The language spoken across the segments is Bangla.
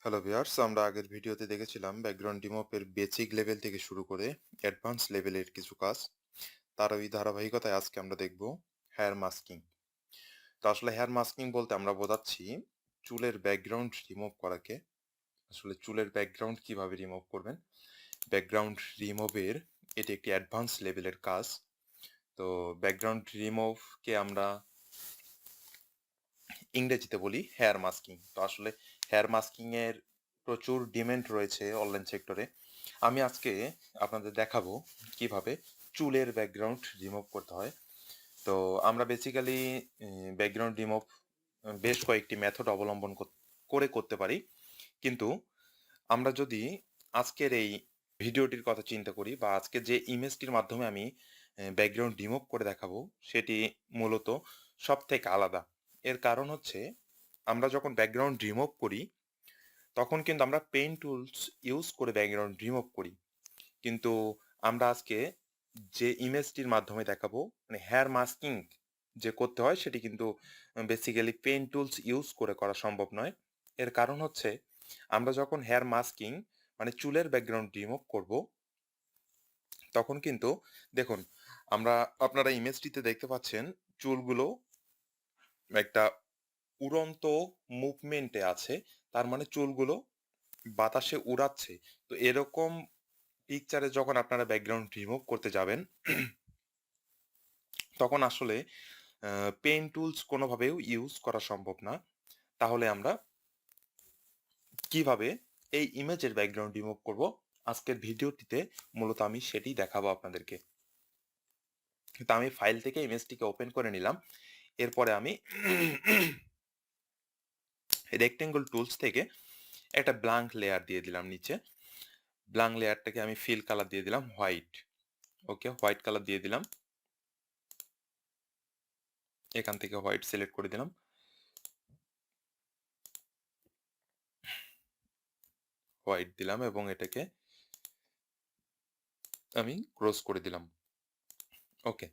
হ্যালো ভিউয়ার্স, আমরা আগের ভিডিওতে দেখেছিলাম ব্যাকগ্রাউন্ড রিমুভের বেসিক লেভেল থেকে শুরু করে অ্যাডভান্স লেভেলের কিছু কাজ। তার ওই ধারাবাহিকতায় আজকে আমরা দেখব হেয়ার মাস্কিং। তো আসলে হেয়ার মাস্কিং বলতে আমরা বোঝাচ্ছি চুলের ব্যাকগ্রাউন্ড রিমুভ করাকে। আসলে চুলের ব্যাকগ্রাউন্ড কিভাবে রিমুভ করবেন, ব্যাকগ্রাউন্ড রিমুভের এটি একটি অ্যাডভান্স লেভেলের কাজ। তো ব্যাকগ্রাউন্ড রিমুভকে আমরা ইংরেজিতে বলি হেয়ার মাস্কিং। তো আসলে হেয়ার মাস্কিং এর প্রচুর ডিমান্ড রয়েছে অনলাইন সেক্টরে। আমি আজকে আপনাদের দেখাবো কিভাবে চুলের ব্যাকগ্রাউন্ড রিমুভ করতে হয়। তো আমরা বেসিক্যালি ব্যাকগ্রাউন্ড রিমুভ বেশ কয়েকটি মেথড অবলম্বন করে করতে পারি, কিন্তু আমরা যদি আজকের এই ভিডিওটির কথা চিন্তা করি বা আজকে যে ইমেজটির মাধ্যমে আমি ব্যাকগ্রাউন্ড রিমুভ করে দেখাবো সেটি মূলত সব থেকে আলাদা। এর কারণ হচ্ছে আমরা যখন ব্যাকগ্রাউন্ড রিমুভ করি তখন কিন্তু আমরা পেইন্ট টুলস ইউজ করে ব্যাকগ্রাউন্ড রিমুভ করি, কিন্তু আমরা আজকে যে ইমেজটির মাধ্যমে দেখাবো মানে হেয়ার মাস্কিং যে করতে হয় সেটি কিন্তু বেসিক্যালি পেইন্ট টুলস ইউজ করে করা সম্ভব নয়। এর কারণ হচ্ছে আমরা যখন হেয়ার মাস্কিং মানে চুলের ব্যাকগ্রাউন্ড রিমুভ করব তখন কিন্তু দেখুন, আমরা আপনারা ইমেজটিতে দেখতে পাচ্ছেন চুলগুলো একটা উড়ন্ত মুভমেন্টে আছে, তার মানে চুলগুলো বাতাসে উড়াচ্ছে। তো এরকম পিকচারে যখন আপনারা ব্যাকগ্রাউন্ড রিমুভ করতে যাবেন তখন আসলে পেইন্ট টুলস কোনোভাবেও ইউজ করা সম্ভব না। তাহলে আমরা কিভাবে এই ইমেজের ব্যাকগ্রাউন্ড রিমুভ করব, আজকের ভিডিওটিতে মূলত আমি সেটি দেখাবো আপনাদেরকে। তো আমি ফাইল থেকে ইমেজটিকে ওপেন করে নিলাম। এরপরে আমি রেক্টেঙ্গল টুলস থেকে একটা ব্ল্যাঙ্ক লেয়ার দিয়ে দিলাম নিচে। ব্ল্যাঙ্ক লেয়ারটাকে আমি ফিল কালার দিয়ে দিলাম হোয়াইট। ওকে, হোয়াইট কালার দিয়ে দিলাম। এখান থেকে হোয়াইট সিলেক্ট করে দিলাম, হোয়াইট দিলাম এবং এটাকে আমি ক্রস করে দিলাম। ওকে,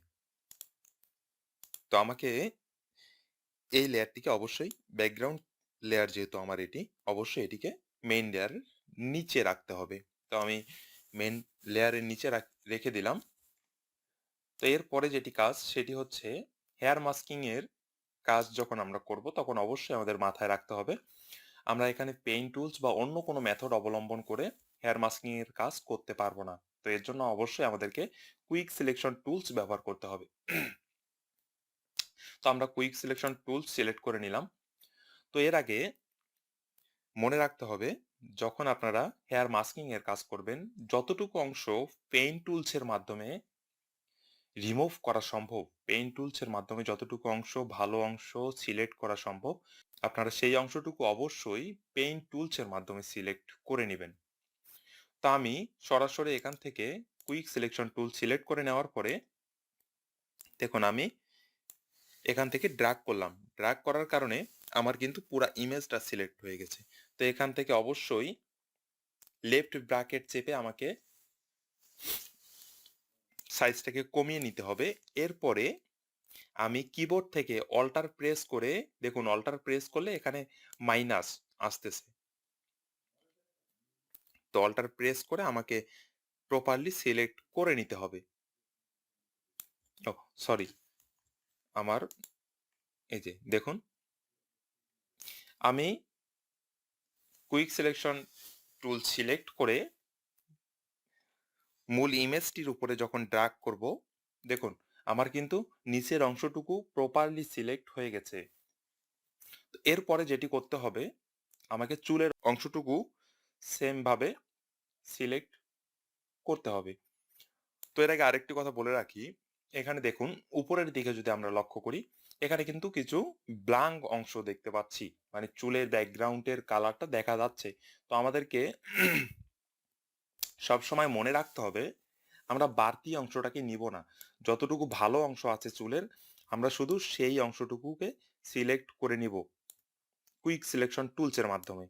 তো আমাকে এই লেয়ারটিকে অবশ্যই ব্যাকগ্রাউন্ড লেয়ার, যেহেতু আমার এটি অবশ্যই এটিকে মেইন লেয়ারের নিচে রাখতে হবে। তো আমি মেইন লেয়ারের নিচে রেখে দিলাম। তো এরপরে যেটি কাজ সেটি হচ্ছে হেয়ার মাস্কিং এর কাজ যখন আমরা করব তখন অবশ্যই আমাদের মাথায় রাখতে হবে আমরা এখানে পেইন্ট টুলস বা অন্য কোনো মেথড অবলম্বন করে হেয়ার মাস্কিং এর কাজ করতে পারবো না। তো এর জন্য অবশ্যই আমাদেরকে কুইক সিলেকশন টুলস ব্যবহার করতে হবে। তো আমরা কুইক সিলেকশন টুলস সিলেক্ট করে নিলাম। তো এর আগে মনে রাখতে হবে যখন আপনারা হেয়ার মাস্কিং এর কাজ করবেন যতটুকু অংশ পেইন্ট টুলস এর মাধ্যমে রিমুভ করা সম্ভব, পেইন্ট টুলস এর মাধ্যমে যতটুকু অংশ ভালো অংশ সিলেক্ট করা সম্ভব আপনারা সেই অংশটুকু অবশ্যই পেইন্ট টুলস এর মাধ্যমে সিলেক্ট করে নেবেন। তা আমি সরাসরি এখান থেকে কুইক সিলেকশন টুল সিলেক্ট করে নেওয়ার পরে দেখুন আমি এখান থেকে ড্র্যাগ করলাম। ড্র্যাগ করার কারণে আমার কিন্তু পুরা ইমেজটা সিলেক্ট হয়ে গেছে। তো এখান থেকে অবশ্যই লেফট ব্র্যাকেট চেপে আমাকে সাইজটাকে কমিয়ে নিতে হবে। এরপরে আমি কিবোর্ড থেকে অল্টার প্রেস করে দেখুন, অল্টার প্রেস করলে এখানে মাইনাস আসতেছে। তো অল্টার প্রেস করে আমাকে প্রপারলি সিলেক্ট করে নিতে হবে। ও সরি, আমার এই যে দেখুন আমি কুইক সিলেকশন টুল সিলেক্ট করে মূল ইমেজটির উপরে যখন ড্র্যাগ করব দেখুন আমার কিন্তু নিচের অংশটুকু প্রপারলি সিলেক্ট হয়ে গেছে। তো এরপরে যেটি করতে হবে আমাকে চুলের অংশটুকু সেম ভাবে সিলেক্ট করতে হবে। তো এর আগে আরেকটি কথা বলে রাখি, এখানে দেখুন উপরের দিকে যদি আমরা লক্ষ্য করি এখানে কিন্তু কিছু ব্ল্যাঙ্ক অংশ দেখতে পাচ্ছি, মানে চুলের ব্যাকগ্রাউন্ডের কালারটা দেখা যাচ্ছে। তো আমাদেরকে সবসময় মনে রাখতে হবে আমরা বাড়তি অংশটাকে নিব না, যতটুকু ভালো অংশ আছে চুলের আমরা শুধু সেই অংশটুকুকে সিলেক্ট করে নিব কুইক সিলেকশন টুলসের মাধ্যমে।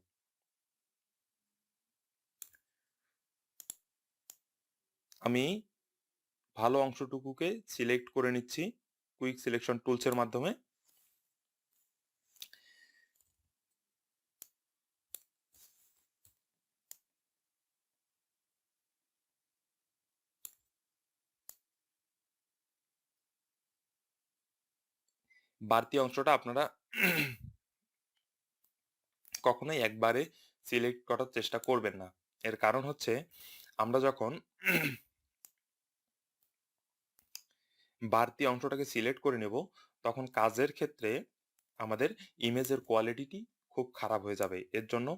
আমি ভালো অংশটুকুকে সিলেক্ট করে নিচ্ছি কুইক সিলেকশন টুলসের মাধ্যমে। বাড়তি অংশটা আপনারা কখনোই একবারে সিলেক্ট করার চেষ্টা করবেন না। এর কারণ হচ্ছে আমরা যখন বাড়তি অংশটাকে সিলেক্ট করে নেব, তখন কাজের ক্ষেত্রে আমাদের ইমেজের কোয়ালিটিটি খুব খারাপ হয়ে যাবে। এর জন্য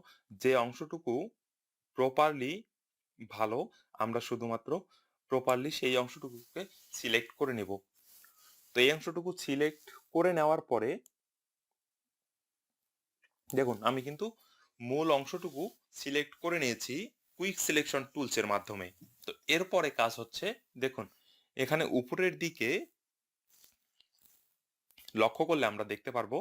যে অংশটুকু প্রপারলি ভালো, আমরা শুধুমাত্র প্রপারলি সেই অংশটুকুকে সিলেক্ট করে নেব। তো এই অংশটুকু সিলেক্ট করে নেওয়ার পরে দেখুন আমি কিন্তু মূল অংশটুকু সিলেক্ট করে নিয়েছি কুইক সিলেকশন টুলসের মাধ্যমে। তো এরপরে কাজ হচ্ছে, দেখুন এখানে উপরের দিকে লক্ষ্য করলে আমরা দেখতে পারবো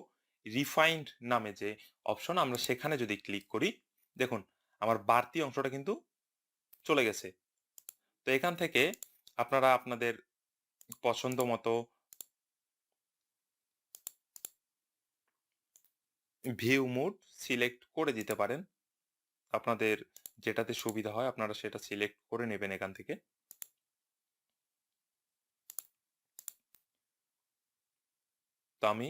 রিফাইন্ড নামে যে অপশন, আমরা সেখানে যদি ক্লিক করি, দেখুন আমার বাড়তি অংশটা কিন্তু চলে গেছে। তো এখান থেকে আপনারা আপনাদের পছন্দ মতো ভিউ মোড সিলেক্ট করে দিতে পারেন। আপনাদের যেটাতে সুবিধা হয় আপনারা সেটা সিলেক্ট করে নেবেন এখান থেকে। তো আমি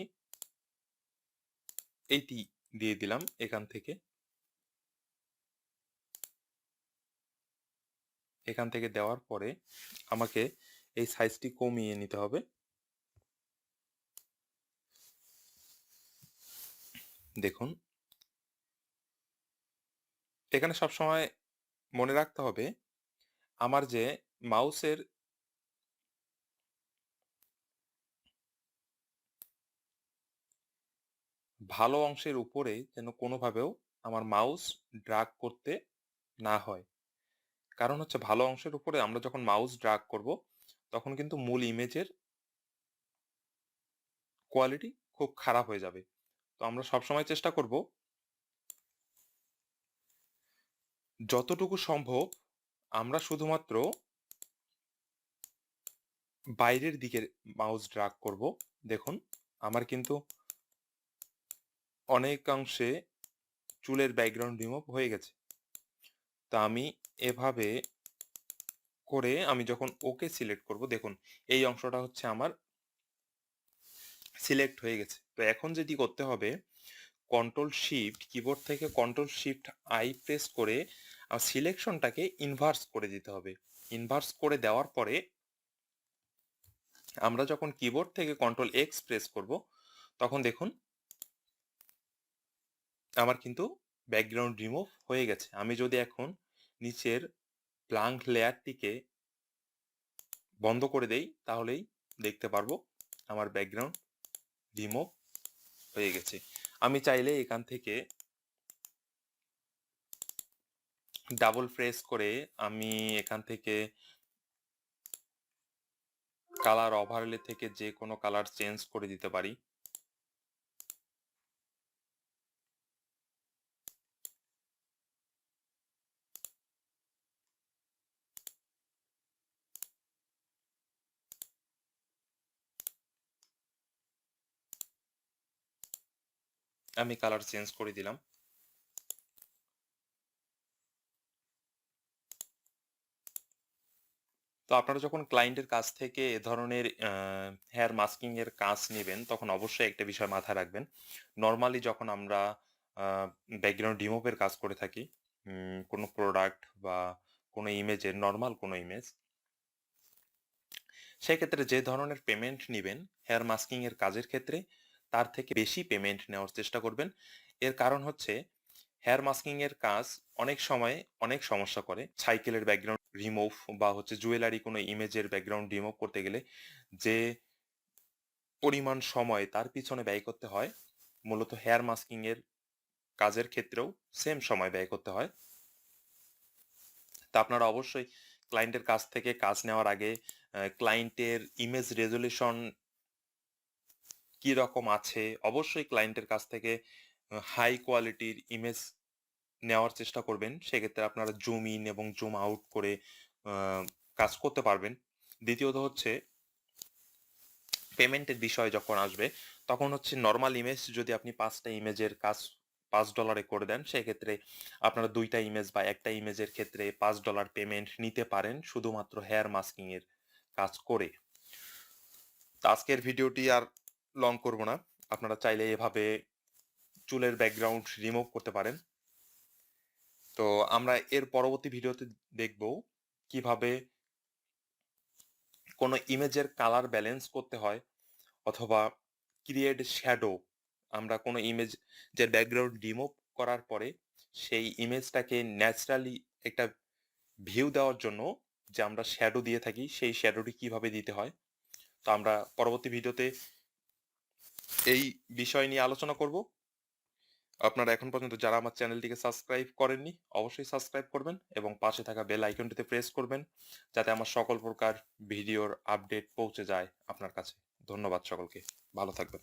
এইটি দিয়ে দিলাম এখান থেকে। এখান থেকে দেওয়ার পরে আমাকে এই সাইজটি কমিয়ে নিতে হবে। দেখুন এখানে সবসময় মনে রাখতে হবে আমার যে মাউসের ভালো অংশের উপরে যেন কোনোভাবেও আমার মাউস ড্রাগ করতে না হয়। কারণ হচ্ছে ভালো অংশের উপরে আমরা যখন মাউস ড্রাগ করব তখন কিন্তু মূল ইমেজের কোয়ালিটি খুব খারাপ হয়ে যাবে। তো আমরা সবসময় চেষ্টা করব যতটুকু সম্ভব আমরা শুধুমাত্র বাইরের দিকের মাউস ড্রাগ করব। দেখুন আমার কিন্তু অনেকাংশে চুলের ব্যাকগ্রাউন্ড রিমুভ হয়ে গেছে। তো আমি এভাবে করে আমি যখন ওকে সিলেক্ট করব, দেখুন এই অংশটা হচ্ছে আমার সিলেক্ট হয়ে গেছে। তো এখন যেটি করতে হবে, কন্ট্রোল শিফট কিবোর্ড থেকে কন্ট্রোল শিফট আই প্রেস করে সিলেকশনটাকে ইনভার্স করে দিতে হবে। ইনভার্স করে দেওয়ার পরে আমরা যখন কিবোর্ড থেকে কন্ট্রোল এক্স প্রেস করব, তখন দেখুন আমার কিন্তু ব্যাকগ্রাউন্ড রিমুভ হয়ে গেছে। আমি যদি এখন নিচের ব্ল্যাঙ্ক লেয়ারটিকে বন্ধ করে দেই, তাহলেই দেখতে পারবো আমার ব্যাকগ্রাউন্ড রিমুভ হয়ে গেছে। আমি চাইলে এখান থেকে ডাবল প্রেস করে আমি এখান থেকে কালার ওভারলে থেকে যে কোনো কালার চেঞ্জ করে দিতে পারি। আমি কালার চেঞ্জ করে দিলাম। তো আপনারা যখন ক্লায়েন্টের কাছ থেকে এ ধরনের হেয়ার মাস্কিং এর কাজ নেবেন, তখন অবশ্যই একটা বিষয় মাথায় রাখবেন। নর্মালি যখন আমরা ব্যাকগ্রাউন্ড রিমুভের কাজ করে থাকি, কোনো প্রোডাক্ট বা কোনো ইমেজের নর্মাল কোনো ইমেজ, সেক্ষেত্রে যে ধরনের পেমেন্ট নেবেন হেয়ার মাস্কিং এর কাজের ক্ষেত্রে তার থেকে বেশি পেমেন্ট নেওয়ার চেষ্টা করবেন। এর কারণ হচ্ছে হেয়ার মাস্কিং এর কাজ অনেক সময় অনেক সমস্যা করে। সাইকেলের ব্যাকগ্রাউন্ড রিমুভ বা হচ্ছে জুয়েলারি কোনো ইমেজের ব্যাকগ্রাউন্ড রিমুভ করতে গেলে যে পরিমাণ সময় তার পিছনে ব্যয় করতে হয়, মূলত হেয়ার মাস্কিং এর কাজের ক্ষেত্রেও সেম সময় ব্যয় করতে হয়। তা আপনারা অবশ্যই ক্লায়েন্টের কাছ থেকে কাজ নেওয়ার আগে ক্লায়েন্টের ইমেজ রেজলিউশন কি রকম আছে, অবশ্যই ক্লায়েন্টের কাছ থেকে হাই কোয়ালিটির ইমেজ নেওয়ার চেষ্টা করবেন। সেক্ষেত্রে আপনারা জুম ইন এবং জুম আউট করে কাজ করতে পারবেন। দ্বিতীয়ত হচ্ছে পেমেন্টের বিষয় যখন আসবে, তখন হচ্ছে নর্মাল ইমেজ যদি আপনি 5টা ইমেজের কাজ $5 করে দেন, সেক্ষেত্রে আপনারা 2টা ইমেজ বা একটা ইমেজের ক্ষেত্রে $5 পেমেন্ট নিতে পারেন শুধুমাত্র হেয়ার মাস্কিং এর কাজ করে। তো আজকের ভিডিওটি আর লং করব না, আপনারা চাইলে এভাবে চুলের ব্যাকগ্রাউন্ড রিমুভ করতে পারেন। তো আমরা এর পরবর্তী ভিডিওতে দেখব কিভাবে কোনো ইমেজের কালার ব্যালেন্স করতে হয়, অথবা ক্রিয়েট শ্যাডো। আমরা কোনো ইমেজের ব্যাকগ্রাউন্ড রিমুভ করার পরে সেই ইমেজটাকে ন্যাচারালি একটা ভিউ দেওয়ার জন্য যে আমরা শ্যাডো দিয়ে থাকি, সেই শ্যাডোটি কিভাবে দিতে হয়। তো আমরা পরবর্তী ভিডিওতে এই বিষয় নিয়ে আলোচনা করব। আপনারা এখন পর্যন্ত যারা আমার চ্যানেলটিকে সাবস্ক্রাইব করেননি, অবশ্যই সাবস্ক্রাইব করবেন এবং পাশে থাকা বেল আইকনটিতে প্রেস করবেন, যাতে আমার সকল প্রকার ভিডিওর আপডেট পৌঁছে যায় আপনার কাছে। ধন্যবাদ সকলকে, ভালো থাকবেন।